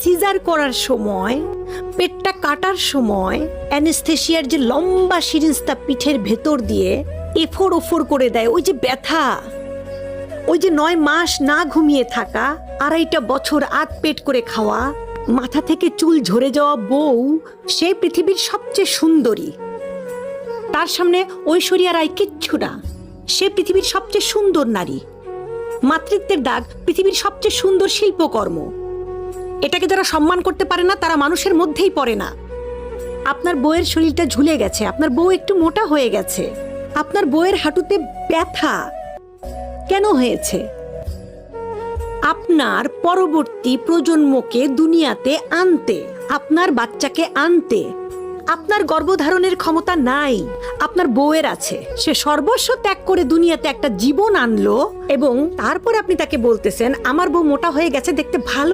Caesar করার সময়, পেটটা কাটার সময় অ্যানেস্থেশিয়ার যে লম্বা সিরিঞ্জটা পিঠের ভেতর দিয়ে এফোর ওফোর করে দেয়, ওই যে ব্যথা, ওই যে 9 মাস না ঘুমিয়ে থাকা, 2.5 বছর আধ পেট করে খাওয়া, মাথা থেকে চুল ঝরে যাওয়া বউ, সে পৃথিবীর সবচেয়ে সুন্দরী। তার সামনে ঐশ্বরিয়া রায় কিচ্ছু না, সে পৃথিবীর সবচেয়ে সুন্দর নারী। মাতৃত্বের দাগ পৃথিবীর সবচেয়ে সুন্দর শিল্পকর্ম। এটাকে যারা সম্মান করতে পারে না তারা মানুষের মধ্যেই পড়ে না। আপনার বউয়ের শরীরটা ঝুলে গেছে, আপনার বউ একটু মোটা হয়ে গেছে, আপনার বউয়ের হাঁটুতে ব্যথা কেন হয়েছে? আপনার পরবর্তী প্রজন্মকে দুনিয়াতে আনতে, আপনার বাচ্চাকে আনতে আপনার গর্ভধারণের ক্ষমতা নাই, আপনার বউয়ের আছে। সে সর্বস্ব ত্যাগ করে দুনিয়াতে একটা জীবন আনলো এবং তারপর আপনি তাকে বলতেছেন আমার বউ মোটা হয়ে গেছে, দেখতে ভালো